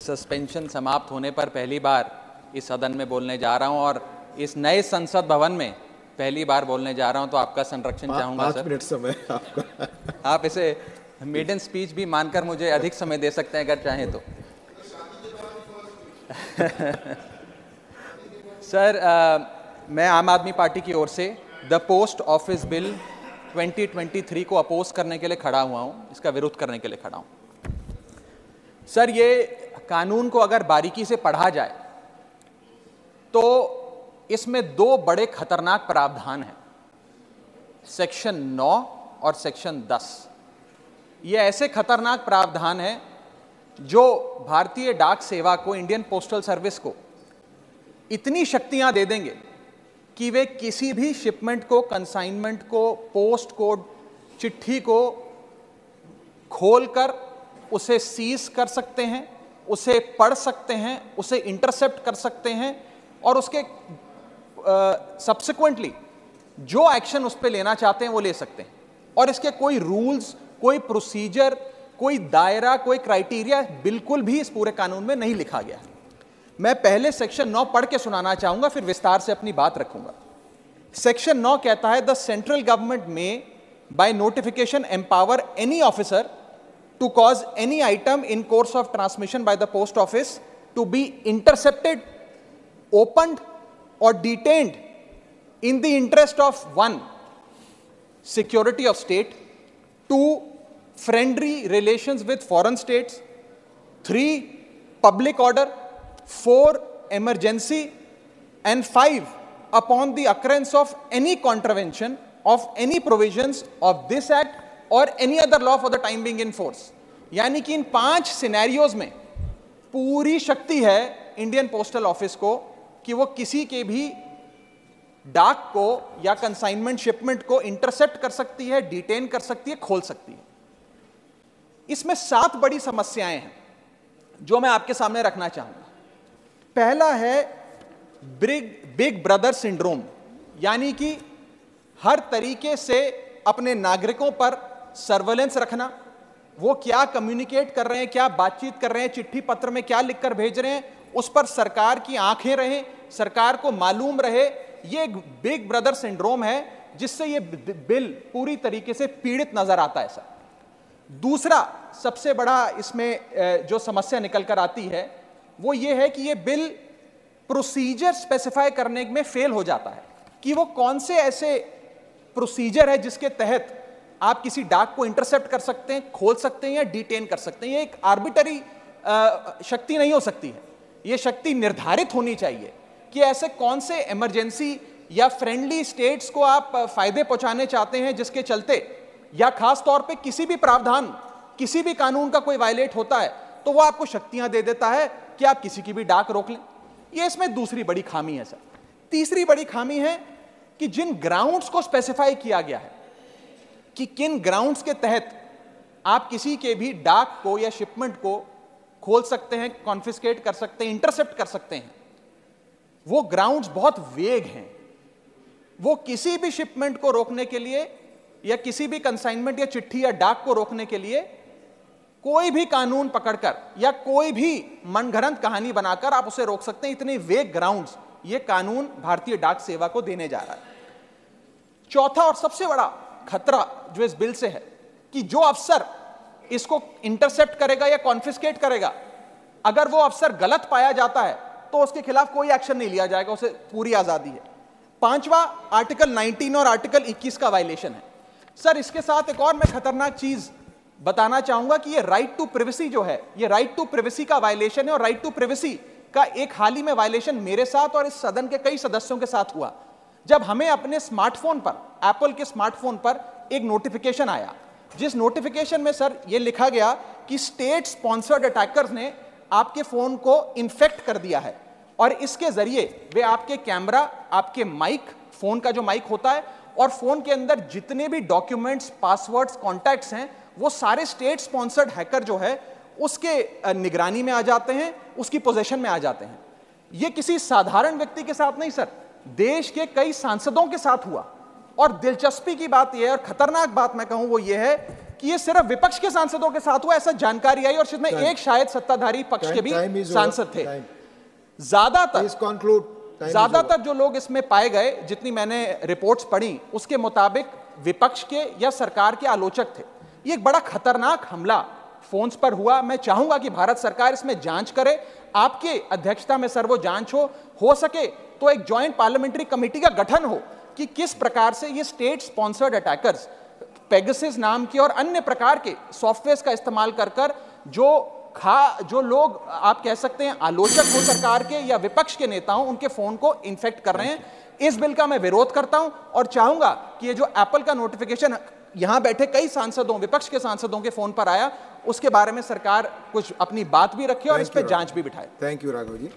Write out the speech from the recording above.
Suspension समाप्त होने पर पहली बार इस सदन में बोलने जा रहा हूं और इस नए संसद भवन में पहली बार बोलने जा रहा हूं, तो आपका संरक्षण चाहूंगा सर। 5 मिनट समय आपका। आप इसे मेडन स्पीच भी मानकर मुझे अधिक समय दे सकते हैं अगर चाहें तो। सर, मैं आम आदमी पार्टी की ओर से द पोस्ट ऑफिस बिल 2023 को अपोज करने के लिए खड़ा हुआ हूं, इसका विरोध करने के लिए खड़ा हूं। सर, ये कानून को अगर बारीकी से पढ़ा जाए तो इसमें दो बड़े खतरनाक प्रावधान हैं, सेक्शन 9 और सेक्शन 10। ये ऐसे खतरनाक प्रावधान हैं जो भारतीय डाक सेवा को, इंडियन पोस्टल सर्विस को इतनी शक्तियां दे देंगे कि वे किसी भी शिपमेंट को, कंसाइनमेंट को, पोस्ट को, चिट्ठी को खोलकर उसे सीज कर सकते हैं, उसे पढ़ सकते हैं, उसे इंटरसेप्ट कर सकते हैं और उसके सब्सिक्वेंटली जो एक्शन उस पर लेना चाहते हैं वो ले सकते हैं। और इसके कोई रूल्स, कोई प्रोसीजर, कोई दायरा, कोई क्राइटेरिया बिल्कुल भी इस पूरे कानून में नहीं लिखा गया है। मैं पहले सेक्शन 9 पढ़ के सुनाना चाहूंगा, फिर विस्तार से अपनी बात रखूंगा। सेक्शन 9 कहता है, द सेंट्रल गवर्नमेंट में by notification empower any officer to cause any item in course of transmission by the post office to be intercepted, opened or detained in the interest of 1, security of state, 2, friendly relations with foreign states, 3, public order, 4, emergency, and 5, upon the occurrence of any contravention of any provisions of this act और any other law for the time being in force. यानी कि इन 5 scenarios में पूरी शक्ति है Indian postal office को कि वो किसी के भी डाक को या कंसाइनमेंट शिपमेंट को इंटरसेप्ट कर सकती है, डिटेन कर सकती है, खोल सकती है। इसमें 7 बड़ी समस्याएं हैं जो मैं आपके सामने रखना चाहूंगा। पहला है बिग ब्रदर सिंड्रोम, यानी कि हर तरीके से अपने नागरिकों पर सर्वेलेंस रखना, वो क्या कम्युनिकेट कर रहे हैं, क्या बातचीत कर रहे हैं, चिट्ठी पत्र में क्या लिखकर भेज रहे हैं, उस पर सरकार की आंखें रहें, सरकार को मालूम रहे। ये एक बिग ब्रदर सिंड्रोम है जिससे ये बिल पूरी तरीके से पीड़ित नजर आता है सर। दूसरा सबसे बड़ा इसमें जो समस्या निकल कर आती है वो ये है कि ये बिल प्रोसीजर स्पेसिफाई करने में फेल हो जाता है कि वो कौन से ऐसे प्रोसीजर है जिसके तहत आप किसी डाक को इंटरसेप्ट कर सकते हैं, खोल सकते हैं या डिटेन कर सकते हैं। ये एक आर्बिटरी शक्ति नहीं हो सकती है, ये शक्ति निर्धारित होनी चाहिए कि ऐसे कौन से इमरजेंसी या फ्रेंडली स्टेट्स को आप फायदे पहुंचाने चाहते हैं जिसके चलते, या खास तौर पे किसी भी प्रावधान, किसी भी कानून का कोई वायलेट होता है तो वो आपको शक्तियां दे देता है कि आप किसी की भी डाक रोक लें। ये इसमें दूसरी बड़ी खामी है सर। तीसरी बड़ी खामी है कि जिन ग्राउंड्स को स्पेसिफाई किया गया है कि किन ग्राउंड्स के तहत आप किसी के भी डाक को या शिपमेंट को खोल सकते हैं, कॉन्फिस्केट कर सकते हैं, इंटरसेप्ट कर सकते हैं, वो ग्राउंड्स बहुत वेग हैं। वो किसी भी शिपमेंट को रोकने के लिए या किसी भी कंसाइनमेंट या चिट्ठी या डाक को रोकने के लिए कोई भी कानून पकड़कर या कोई भी मनगढ़ंत कहानी बनाकर आप उसे रोक सकते हैं। इतने वेग ग्राउंड्स ये कानून भारतीय डाक सेवा को देने जा रहा है। चौथा और सबसे बड़ा खतरा जो इस बिल से है कि जो अफसर इसको इंटरसेप्ट करेगा या कॉन्फिस्केट करेगा, अगर वो अफसर गलत पाया जाता है तो उसके खिलाफ कोई एक्शन नहीं लिया जाएगा, उसे पूरी आजादी है। 5वां आर्टिकल 19 और आर्टिकल 21 का वायलेशन है सर। इसके साथ एक और मैं खतरनाक चीज बताना चाहूंगा कि ये राइट टू प्रिवेसी जो है, ये राइट टू प्रिवेसी का वायलेशन है। और राइट टू प्रिवेसी का एक हाल ही में वायलेशन मेरे साथ और इस सदन के कई सदस्यों के साथ हुआ, जब हमें अपने स्मार्टफोन पर, एप्पल के स्मार्टफोन पर एक नोटिफिकेशन आया, जिस नोटिफिकेशन में सर ये लिखा गया कि स्टेट स्पॉन्सर्ड अटैकर्स ने आपके फोन को इन्फेक्ट कर दिया है और इसके जरिए वे आपके कैमरा, आपके माइक, फोन का जो माइक होता है और फोन के अंदर जितने भी डॉक्यूमेंट्स, पासवर्ड्स, कॉन्टैक्ट्स हैं, वो सारे स्टेट स्पॉन्सर्ड हैकर जो है उसके निगरानी में आ जाते हैं, उसकी पोजीशन में आ जाते हैं। ये किसी साधारण व्यक्ति के साथ नहीं सर, देश के कई सांसदों के साथ हुआ। और दिलचस्पी की बात यह है और खतरनाक बात मैं कहूं वो ये है कि ये सिर्फ विपक्ष के सांसदों के साथ हुआ, ऐसा जानकारी आई, और इसमें एक शायद सत्ताधारी पक्ष के भी सांसद थे। ज्यादातर जो लोग इसमें पाए गए, जितनी मैंने रिपोर्ट्स पढ़ी, उसके मुताबिक विपक्ष के या सरकार के आलोचक थे। ये एक बड़ा खतरनाक हमला फोन्स पर हुआ। मैं चाहूंगा कि भारत सरकार इसमें जांच करे, आपके अध्यक्षता में सर वो जांच हो सके तो एक ज्वाइंट पार्लियामेंट्री कमेटी का गठन हो कि किस प्रकार से ये स्टेट स्पॉन्सर्ड अटैकर्स पेगासस नाम के और अन्य प्रकार के सॉफ्टवेयर का इस्तेमाल कर जो लोग आप कह सकते हैं आलोचक हो सरकार के या विपक्ष के नेताओं, उनके फोन को इन्फेक्ट कर रहे हैं। इस बिल का मैं विरोध करता हूं और चाहूंगा कि ये जो एप्पल का नोटिफिकेशन यहां बैठे कई सांसदों, विपक्ष के सांसदों के फोन पर आया, उसके बारे में सरकार कुछ अपनी बात भी रखे और इस पर जांच भी बिठाए। Thank you Raghav ji.